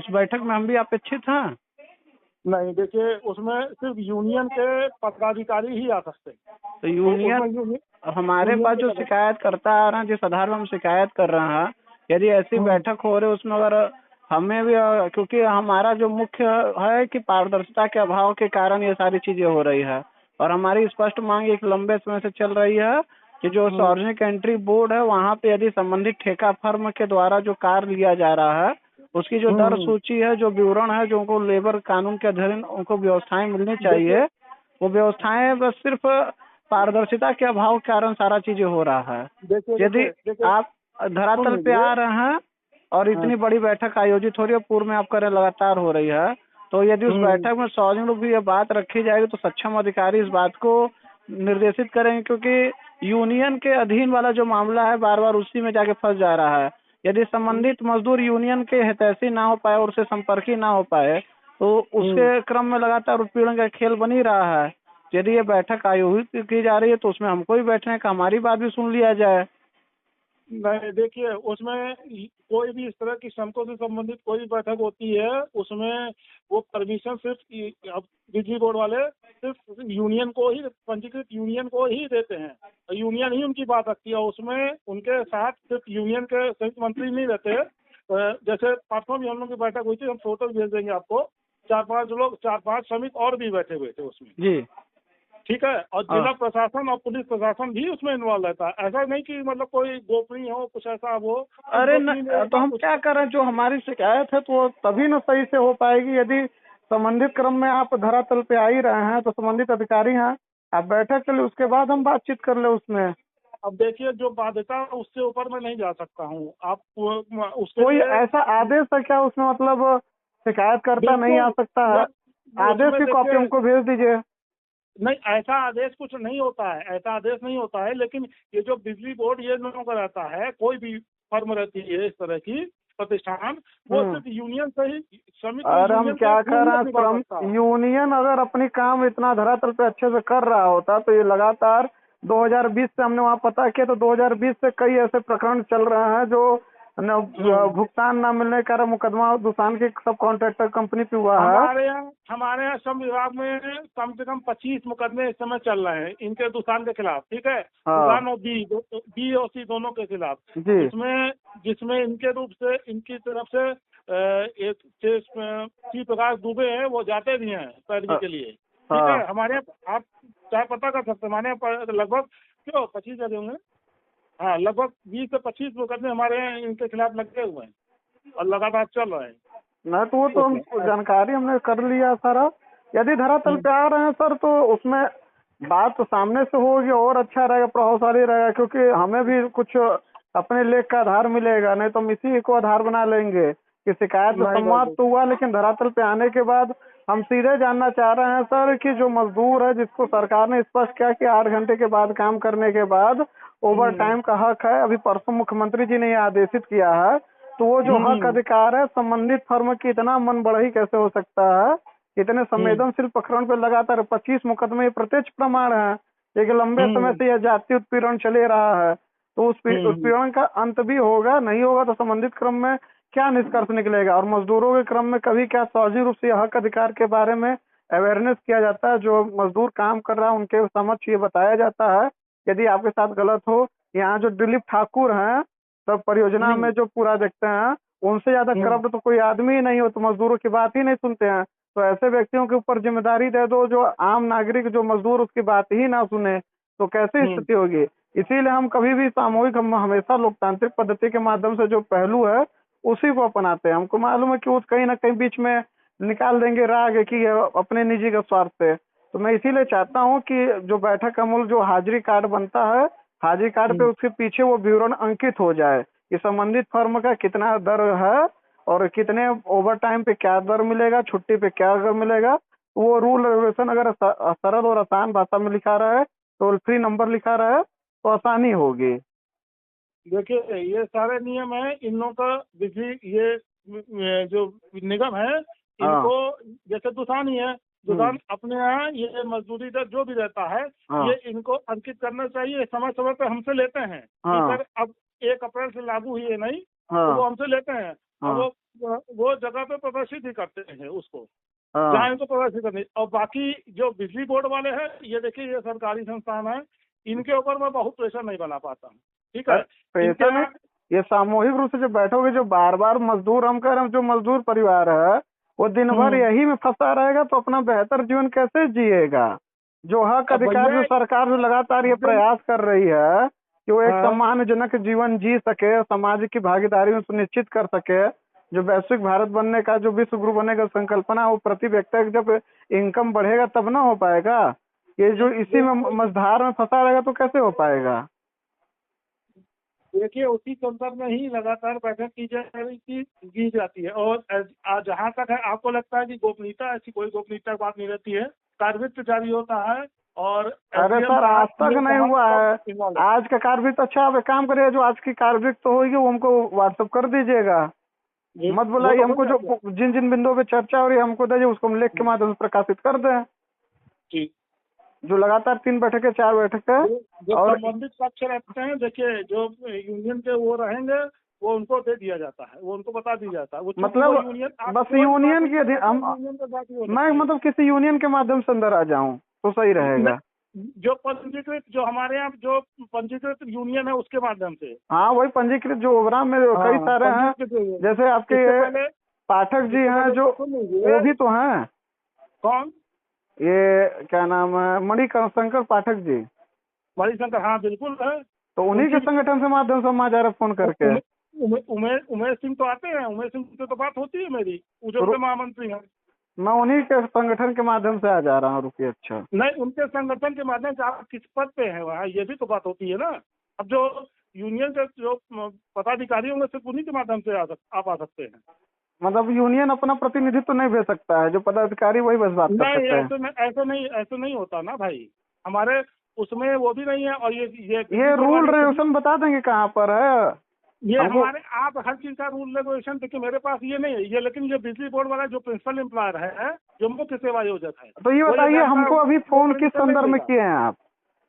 उस बैठक में हम भी अपेक्षित हैं? नहीं, देखिए उसमें सिर्फ यूनियन के पदाधिकारी ही आ सकते हैं। तो यूनियन हमारे पास जो शिकायत करता आ रहा है, जिस आधार पर हम शिकायत कर रहे हैं, यदि ऐसी बैठक हो रही है उसमें अगर हमें भी, क्योंकि हमारा जो मुख्य है कि पारदर्शिता के अभाव के कारण ये सारी चीजें हो रही है, और हमारी स्पष्ट मांग एक लंबे समय से चल रही है कि जो सार्वजनिक एंट्री बोर्ड है वहाँ पे यदि संबंधित ठेका फर्म के द्वारा जो कार्य लिया जा रहा है उसकी जो दर सूची है, जो विवरण है, जो उनको लेबर कानून के अधीन उनको व्यवस्थाएं मिलनी चाहिए, वो व्यवस्थाएं बस सिर्फ पारदर्शिता के अभाव के कारण सारा चीजें हो रहा है। यदि आप धरातल पे आ रहे हैं और इतनी बड़ी बैठक आयोजित हो रही है, पूर्व में आप करें लगातार हो रही है, तो यदि उस बैठक में सार्वजनिक रूप से ये बात रखी जाएगी तो सक्षम अधिकारी इस बात को निर्देशित करेंगे, क्योंकि यूनियन के अधीन वाला जो मामला है बार बार उसी में जाके फंस जा रहा है। यदि संबंधित मजदूर यूनियन के हितैषी ना हो पाए और उससे संपर्की ना हो पाए तो उसके क्रम में लगातार उत्पीड़न का खेल बन ही रहा है। यदि ये बैठक आयोजित की जा रही है तो उसमें हमको भी बैठने का, हमारी बात भी सुन लिया जाए। नहीं, देखिए उसमें कोई भी इस तरह की श्रमिकों से संबंधित कोई भी बैठक होती है उसमें वो परमिशन सिर्फ अब बिजली बोर्ड वाले सिर्फ यूनियन को ही, पंजीकृत यूनियन को ही देते हैं, यूनियन ही उनकी बात रखती है। उसमें उनके साथ सिर्फ यूनियन के संयुक्त मंत्री नहीं रहते। जैसे परसों भी हम लोग की बैठक हुई थी, हम फोटो भेज देंगे आपको, 4-5 श्रमिक और भी बैठे हुए थे उसमें जी, ठीक है। और जिला प्रशासन और पुलिस प्रशासन भी उसमें इन्वॉल्व रहता है। ऐसा नहीं कि मतलब कोई गोपनीय हो, कुछ ऐसा वो। अरे न, तो हम क्या करें, जो हमारी शिकायत है तो वो तभी न सही से हो पाएगी यदि संबंधित क्रम में आप धरातल पे आ ही रहे हैं तो संबंधित अधिकारी हैं, आप बैठक चले उसके बाद हम बातचीत कर ले उसमें। अब देखिए जो बाध्यता उससे ऊपर मैं नहीं जा सकता हूँ। आप उसके कोई ऐसा आदेश है क्या उसमें, मतलब शिकायत करता नहीं आ सकता है? आदेश की कॉपी हमको भेज दीजिए। नहीं, ऐसा आदेश कुछ नहीं होता है, ऐसा आदेश नहीं होता है। लेकिन ये जो बिजली बोर्ड ये लोगों का रहता है, कोई भी फर्म रहती है इस तरह की प्रतिष्ठान, वो सिर्फ यूनियन से ही श्रमिक। और हम क्या कर रहे हैं, श्रम यूनियन अगर अपनी काम इतना धरातल पे अच्छे से कर रहा होता तो ये लगातार 2020 से हमने वहाँ पता किया तो 2020 से कई ऐसे प्रकरण चल रहे हैं जो भुगतान न मिलने के कारण मुकदमा दुसान की सब कॉन्ट्रैक्टर कंपनी पे हुआ है। हमारे यहाँ श्रम विभाग में कम से कम 25 मुकदमे इस समय चल रहे हैं इनके दुसान के खिलाफ, ठीक है। दुसान और बी और सी दोनों के खिलाफ, जिसमें इनके रूप से इनकी तरफ से एक श्री प्रकाश दुबे हैं, वो जाते भी हैं पैरवी के लिए, ठीक है। हमारे यहाँ आप चाहे पता कर सकते हैं, हमारे यहाँ लगभग 25 ज्यादा होंगे, हाँ, लगभग 20 से 25 मुकदमे हमारे यहाँ इनके खिलाफ लगे हुए हैं और लगातार चल रहे हैं। ना तो वो तो हम जानकारी हमने कर लिया सारा। यदि धरातल पे आ रहे हैं सर तो उसमें बात तो सामने से होगी और अच्छा रहेगा, प्रभावशाली रहेगा, क्योंकि हमें भी कुछ अपने लेख का आधार मिलेगा। नहीं तो हम इसी को आधार बना लेंगे कि शिकायत तो संवाद तो हुआ, लेकिन धरातल पे आने के बाद हम सीधे जानना चाह रहे हैं सर कि जो मजदूर है जिसको सरकार ने स्पष्ट किया कि 8 घंटे के बाद काम करने के बाद ओवर टाइम का हक है, अभी परसों मुख्यमंत्री जी ने यह आदेशित किया है, तो वो जो हक अधिकार है संबंधित फर्म की इतना मन बढ़ी कैसे हो सकता है? इतने संवेदनशील प्रकरण पे लगातार 25 मुकदमे प्रत्यक्ष प्रमाण है। एक लंबे समय से यह जाति उत्पीड़न चले रहा है, तो उस उत्पीड़न का अंत भी होगा, नहीं होगा तो संबंधित क्रम में क्या निष्कर्ष निकलेगा? और मजदूरों के क्रम में कभी क्या सार्वजनिक रूप से हक अधिकार के बारे में अवेयरनेस किया जाता है? जो मजदूर काम कर रहा है उनके समक्ष ये बताया जाता है यदि आपके साथ गलत हो। यहाँ जो दिलीप ठाकुर हैं सब परियोजना में जो पूरा देखते हैं, उनसे ज्यादा करप्ट तो कोई आदमी ही नहीं हो, तो मजदूरों की बात ही नहीं सुनते हैं। तो ऐसे व्यक्तियों के ऊपर जिम्मेदारी दे दो जो आम नागरिक, जो मजदूर उसकी बात ही ना सुने, तो कैसे स्थिति होगी? इसीलिए हम कभी भी सामूहिक, हम हमेशा लोकतांत्रिक पद्धति के माध्यम से जो पहलू है उसी को अपनाते हैं। हमको मालूम है कि वो कहीं ना कहीं बीच में निकाल देंगे राग कि अपने निजी के स्वार्थ से। तो मैं इसीलिए चाहता हूँ कि जो बैठक का मूल जो हाजिरी कार्ड बनता है, हाजिरी कार्ड पे उसके पीछे वो विवरण अंकित हो जाए कि संबंधित फर्म का कितना दर है और कितने ओवर टाइम पे क्या दर मिलेगा, छुट्टी पे क्या दर मिलेगा। वो रूल रेगुलेशन अगर सरल और आसान भाषा में लिखा रहे, टोल फ्री नंबर लिखा रहे तो आसानी होगी। देखिए ये सारे नियम है इन लोगों का, बिजली ये जो निगम है इनको, जैसे दुसान ही है, दुकान अपने यहाँ ये मजदूरी दर जो भी रहता है ये इनको अंकित करना चाहिए, समय समय पे हमसे लेते हैं। सर अब 1 अप्रैल से लागू हुई है नहीं, तो वो हमसे लेते हैं। हाँ। वो जगह पे प्रदर्शित ही करते हैं उसको, हाँ। जहाँ इनको प्रदर्शित करनी। और बाकी जो बिजली बोर्ड वाले हैं, ये देखिए ये सरकारी संस्थान है, इनके ऊपर मैं बहुत प्रेशर नहीं बना पाता हूँ, ठीक है। प्रेशर नहीं, ये सामूहिक रूप से जो बैठोगे, जो बार बार मजदूर, हम कह रहे हैं जो मजदूर परिवार है वो दिन भर यही में फंसा रहेगा तो अपना बेहतर जीवन कैसे जिएगा। जो हक अधिकार जो सरकार जो लगातार ये प्रयास कर रही है कि वो एक सम्मानजनक जीवन जी सके, समाज की भागीदारी में सुनिश्चित कर सके, जो वैश्विक भारत बनने का, जो विश्व गुरु बनने का संकल्पना, वो प्रति व्यक्ति जब इनकम बढ़ेगा तब ना हो पाएगा। ये जो इसी में मझधार में फंसा रहेगा तो कैसे हो पाएगा। देखिए उसी संदर्भ में ही लगातार बैठक की जाती है। और जहाँ तक है, आपको लगता है कि गोपनीयता, ऐसी कोई गोपनीयता की बात नहीं रहती है। कार्यवृत्त जारी होता है और अरे सर आज तक नहीं हुआ है। आज का कार्यवृत्त, अच्छा आप एक काम करिए, जो आज की कार्यवृत्त तो होगी वो हमको व्हाट्सएप कर दीजिएगा, मत बुलाइए हमको। जो जिन जिन बिंदुओं पे चर्चा हो रही है हमको दीजिए, उसको हम लेख के माध्यम से प्रकाशित कर दें। ठीक। जो लगातार 3 बैठकें 4 बैठकें और संबंधित पक्ष रहते हैं, देखिए जो यूनियन के वो रहेंगे वो उनको दे दिया जाता है, वो उनको बता दिया जाता है। मतलब बस यूनियन के मैं मतलब किसी यूनियन के माध्यम से अंदर आ जाऊं तो सही रहेगा। जो पंजीकृत, जो हमारे यहाँ जो पंजीकृत यूनियन है उसके माध्यम से। हाँ वही पंजीकृत, जो ओवराम में कई सारे हैं, जैसे आपके पाठक जी हैं जो, वो भी तो हैं। कौन? ये क्या नाम है, मणिशंकर पाठक जी। मणिशंकर, हाँ बिल्कुल है। तो उन्हीं के संगठन से माध्यम से हम आ जा रहे फोन करके। उमेश सिंह तो आते हैं, उमेश सिंह से तो बात होती है मेरी, जो महामंत्री हैं। मैं उन्हीं के संगठन के माध्यम से आ जा रहा हूँ। रुकिए, अच्छा नहीं, उनके संगठन के माध्यम से आप किस पद पे हैं वहाँ, ये भी तो बात होती है ना। अब जो यूनियन के जो पदाधिकारी होंगे सिर्फ उन्हीं के माध्यम से आप आ सकते हैं। मतलब यूनियन अपना प्रतिनिधित्व तो नहीं भेज सकता है, जो पदाधिकारी वही बस बात कर सकते हैं। ऐसे नहीं होता ना भाई, हमारे उसमें वो भी नहीं है। और ये रूल रेगुलेशन बता देंगे कहाँ पर है ये हमारे। आप हर चीज का रूल रेगुलेशन देखिए, मेरे पास ये नहीं है ये, लेकिन ये बिजली बोर्ड वाला जो प्रिंसिपल एम्प्लॉयर है, जो मुख्य सेवा योजक है, तो ये बताइए हमको अभी फोन किस संदर्भ में किए हैं आप,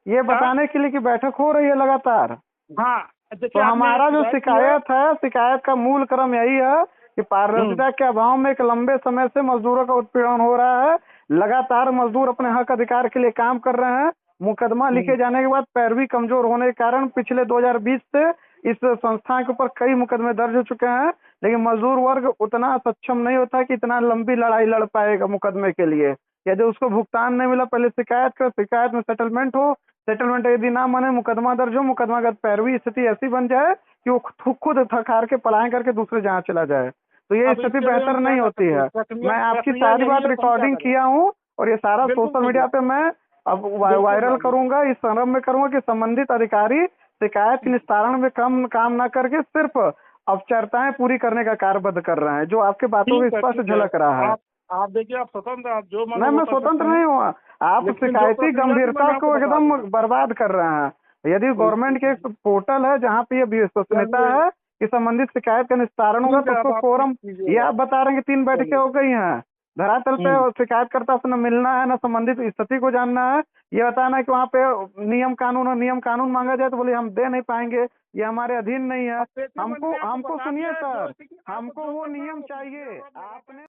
ये बताने के लिए कि बैठक हो रही है लगातार। हाँ, तो हमारा जो शिकायत है, शिकायत का मूल क्रम यही है कि पारदर्शिता के अभाव में एक लंबे समय से मजदूरों का उत्पीड़न हो रहा है। लगातार मजदूर अपने हक अधिकार के लिए काम कर रहे हैं। मुकदमा लिखे जाने के बाद पैरवी कमजोर होने के कारण पिछले 2020 से इस संस्था के ऊपर कई मुकदमे दर्ज हो चुके हैं, लेकिन मजदूर वर्ग उतना सक्षम नहीं होता कि इतना लंबी लड़ाई लड़ पाएगा मुकदमे के लिए। यदि उसको भुगतान नहीं मिला, पहले शिकायत कर, शिकायत में सेटलमेंट हो, सेटलमेंट यदि ना माने मुकदमा दर्ज हो, मुकदमा का पैरवी स्थिति ऐसी बन जाए कि वो खुद थकार के पलायन करके दूसरे जहाँ चला जाए, तो ये स्थिति बेहतर नहीं होती है। मैं आपकी सारी बात रिकॉर्डिंग किया हूँ और ये सारा सोशल मीडिया पे मैं अब वायरल करूंगा, इस संदर्भ में करूंगा कि संबंधित अधिकारी शिकायत के निस्तारण में कम काम ना करके सिर्फ औपचारिकताएं पूरी करने का कार्यबद्ध कर रहे हैं, जो आपके बातों में स्पष्ट झलक रहा है। आप देखिए, आप स्वतंत्र, आप जो नहीं, मैं स्वतंत्र नहीं हुआ। आप शिकायती गंभीरता को एकदम बर्बाद कर रहे हैं। यदि गवर्नमेंट के एक पोर्टल है जहाँ पे ये विश्वसनीयता है कि संबंधित शिकायत का निस्तारण होगा, तो उसको फोरम, ये आप बता रहे हैं कि 3 बैठकें हो गई हैं, धरातल पे शिकायतकर्ता से न मिलना है, न संबंधित स्थिति को जानना है, ये बताना है कि वहाँ पे नियम कानून मांगा जाए तो बोले हम दे नहीं पाएंगे, ये हमारे अधीन नहीं है। हमको सुनिए सर, हमको वो नियम चाहिए। आपने